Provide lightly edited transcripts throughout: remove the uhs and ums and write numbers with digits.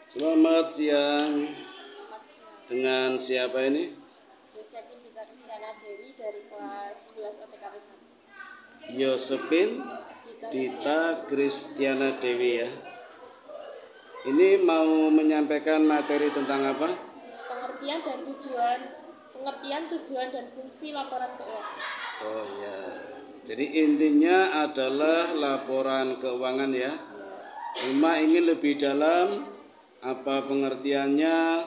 Selamat siang. Dengan siapa ini? Yosepin Dita Kristiana Dewi dari kelas 11 OTKP 1. Yosepin Dita Kristiana Dewi ya. Ini mau menyampaikan materi tentang apa? Pengertian tujuan dan fungsi laporan keuangan. Oh ya. Jadi intinya adalah laporan keuangan ya. Cuma ingin lebih dalam apa pengertiannya,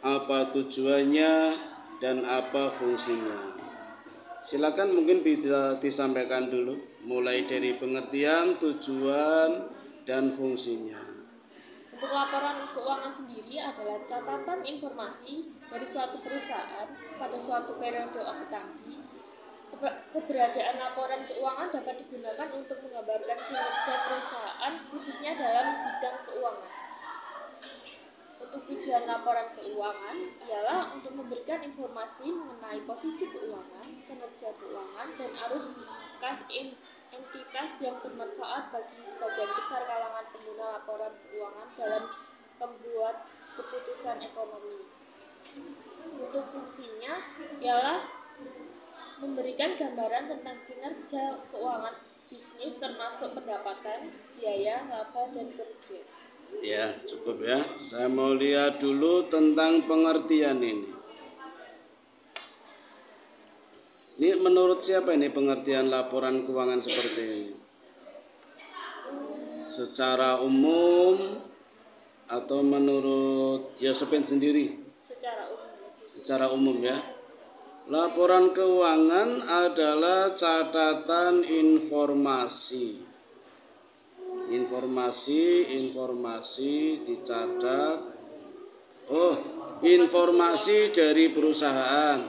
apa tujuannya, dan apa fungsinya. Silakan mungkin bisa disampaikan dulu, mulai dari pengertian, tujuan, dan fungsinya. Untuk laporan keuangan sendiri adalah catatan informasi dari suatu perusahaan pada suatu periode akuntansi. Keberadaan laporan keuangan dapat digunakan untuk menggambarkan kinerja perusahaan khususnya dalam bidang keuangan. Untuk tujuan laporan keuangan ialah untuk memberikan informasi mengenai posisi keuangan, kinerja keuangan, dan arus kas entitas yang bermanfaat bagi sebagian besar kalangan pengguna laporan keuangan dalam membuat keputusan ekonomi. Untuk fungsinya ialah memberikan gambaran tentang kinerja keuangan bisnis termasuk pendapatan, biaya, laba, dan kerugian. Ya, cukup ya. Saya mau lihat dulu tentang pengertian ini. Ini menurut siapa ini pengertian laporan keuangan seperti ini? Secara umum atau menurut Yosepin sendiri? Secara umum ya. Laporan keuangan adalah catatan informasi. Informasi dicatat. Oh, informasi dari perusahaan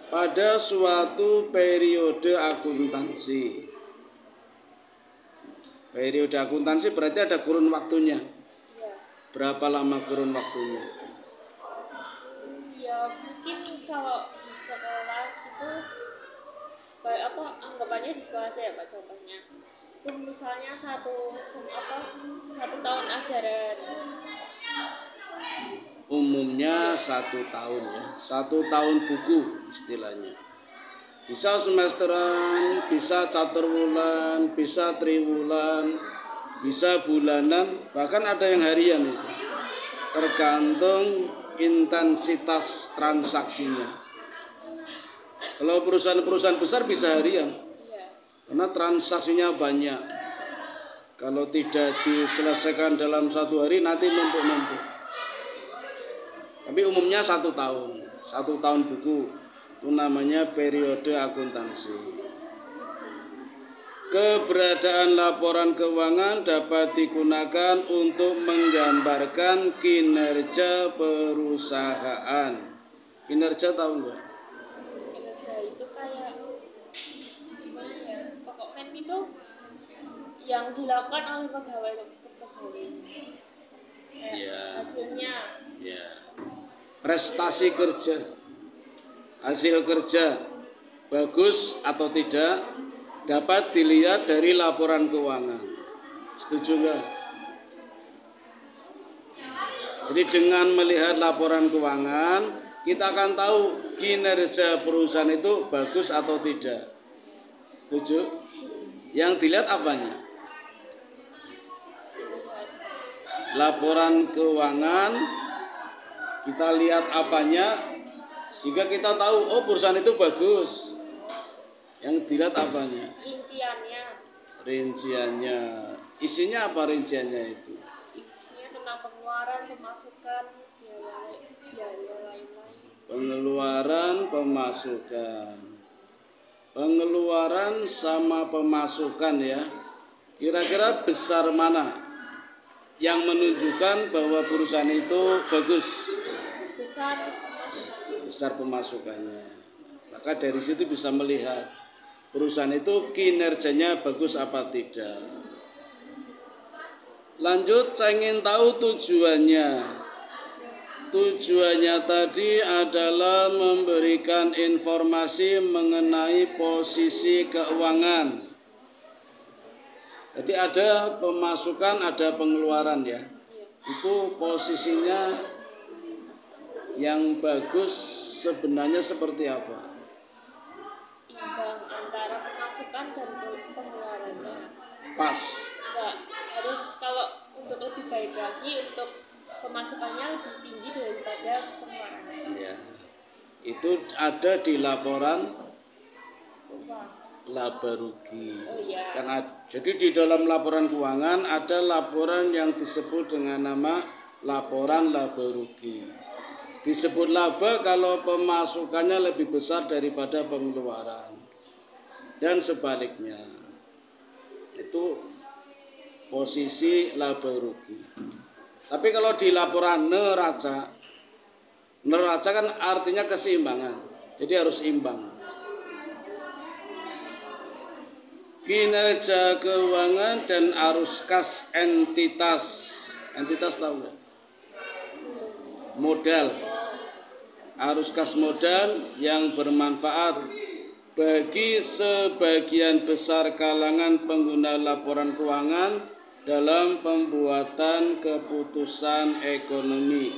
pada suatu periode akuntansi. Periode akuntansi berarti ada kurun waktunya. Berapa lama kurun waktunya? Ya mungkin kalau di sekolah itu anggapannya di sekolah saya Pak, contohnya itu misalnya satu tahun ajaran. Umumnya 1 tahun ya, 1 tahun buku istilahnya. Bisa semesteran, bisa caturwulan, bisa triwulan, bisa bulanan, bahkan ada yang harian itu. Tergantung intensitas transaksinya. Kalau perusahaan-perusahaan besar bisa harian, karena transaksinya banyak. Kalau tidak diselesaikan dalam 1 hari nanti numpuk-numpuk. Tapi umumnya 1 tahun, 1 tahun buku. Itu namanya periode akuntansi. Keberadaan laporan keuangan dapat digunakan untuk menggambarkan kinerja perusahaan. Kinerja tahu nggak? Kinerja itu kayak gimana ya? Pokoknya itu yang dilakukan oleh pegawai. Ya. Hasilnya. Ya. Prestasi kerja. Hasil kerja bagus atau tidak dapat dilihat dari laporan keuangan. Setuju nggak? Jadi dengan melihat laporan keuangan, kita akan tahu kinerja perusahaan itu bagus atau tidak. Setuju? Yang dilihat apanya? Laporan keuangan, kita lihat apanya, sehingga kita tahu, oh perusahaan itu bagus. Yang dilihat apanya? Rinciannya. Isinya apa rinciannya itu? Isinya tentang pengeluaran, pemasukan, biaya lain-lain. Pengeluaran, pemasukan. Pengeluaran sama pemasukan ya. Kira-kira besar mana yang menunjukkan bahwa perusahaan itu bagus? Besar pemasukannya. Maka dari situ bisa melihat perusahaan itu kinerjanya bagus apa tidak. Lanjut, saya ingin tahu tujuannya. Tujuannya tadi adalah memberikan informasi mengenai posisi keuangan. Jadi ada pemasukan, ada pengeluaran ya. itu posisinya yang bagus sebenarnya seperti apa? Imbang antara pemasukan dan pengeluarannya. Pas. Enggak, harus kalau untuk lebih baik lagi untuk pemasukannya lebih tinggi daripada pengeluarannya. Ya. Itu ada di laporan Uang. laba rugi. Oh iya. Jadi di dalam laporan keuangan ada laporan yang disebut dengan nama laporan laba rugi. Disebut laba kalau pemasukannya lebih besar daripada pengeluaran. Dan sebaliknya. Itu posisi laba rugi. Tapi kalau di laporan neraca kan artinya keseimbangan. Jadi harus imbang. Kinerja keuangan dan arus kas entitas. Entitas tahu nggak? Modal. Arus kas modal yang bermanfaat bagi sebagian besar kalangan pengguna laporan keuangan dalam pembuatan keputusan ekonomi.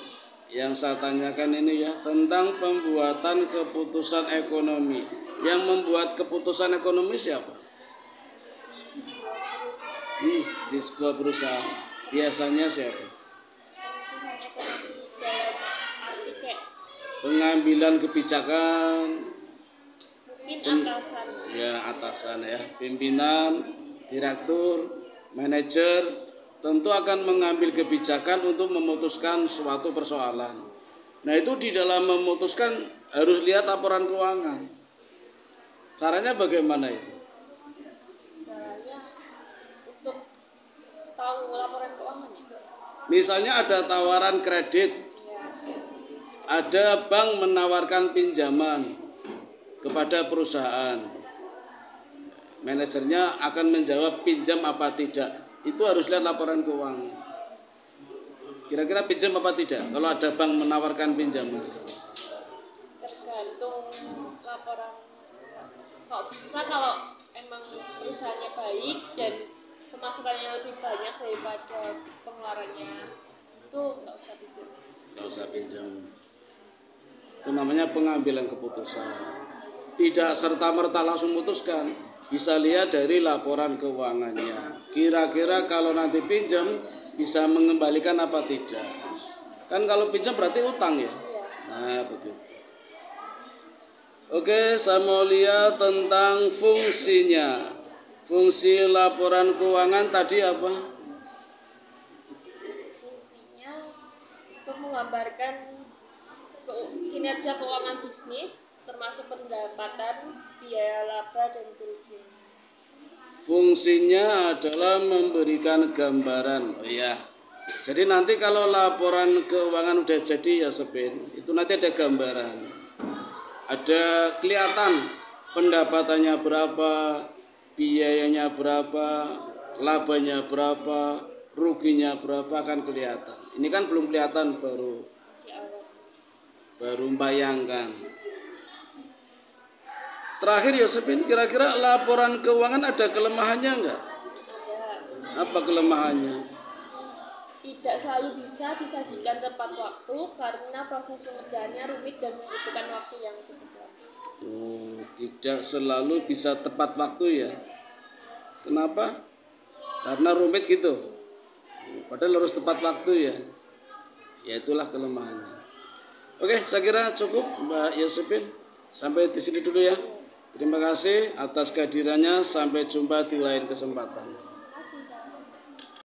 Yang saya tanyakan ini ya, tentang pembuatan keputusan ekonomi. Yang membuat keputusan ekonomi siapa? Di sebuah perusahaan. Biasanya siapa? Keputusan ekonomi dalam arti kayak Pengambilan kebijakan. mungkin atasan. Ya, atasan ya. Pimpinan, direktur, manajer tentu akan mengambil kebijakan untuk memutuskan suatu persoalan. Nah, itu di dalam memutuskan harus lihat laporan keuangan. Caranya bagaimana itu? Caranya untuk tahu laporan keuangan ya. Misalnya ada tawaran kredit, ada bank menawarkan pinjaman kepada perusahaan. Manajernya akan menjawab pinjam apa tidak. Itu harus lihat laporan keuangan. Kira-kira pinjam apa tidak? Kalau ada bank menawarkan pinjaman. Tergantung laporan. Kalau bisa kalau emang perusahaannya baik dan pemasukannya lebih banyak daripada pengeluarannya, itu nggak usah pinjam. Nggak usah pinjam. Itu namanya pengambilan keputusan. Tidak serta-merta langsung memutuskan. Bisa lihat dari laporan keuangannya. Kira-kira kalau nanti pinjam bisa mengembalikan apa tidak. Kan kalau pinjam berarti utang ya. Nah begitu. Oke, saya mau lihat tentang fungsinya. Fungsi laporan keuangan tadi apa? Fungsinya untuk menggambarkan kinerja keuangan bisnis, termasuk pendapatan, biaya laba dan kerugian. Fungsinya adalah memberikan gambaran. Oh ya. Jadi nanti kalau laporan keuangan udah jadi ya Sepin, itu nanti ada gambaran. Ada kelihatan pendapatannya berapa, biayanya berapa, labanya berapa, ruginya berapa akan kelihatan. Ini kan belum kelihatan, baru membayangkan. Terakhir Yosepin, kira-kira laporan keuangan ada kelemahannya enggak? Ada. Apa kelemahannya? Tidak selalu bisa disajikan tepat waktu karena proses pengerjaannya rumit dan membutuhkan waktu yang cukup lama. Oh, tidak selalu bisa tepat waktu ya. Kenapa? Karena rumit gitu. Padahal harus tepat waktu ya. Ya itulah kelemahannya. Oke, saya kira cukup Mbak Yosepin. Sampai di sini dulu ya. Terima kasih atas kehadirannya. Sampai jumpa di lain kesempatan.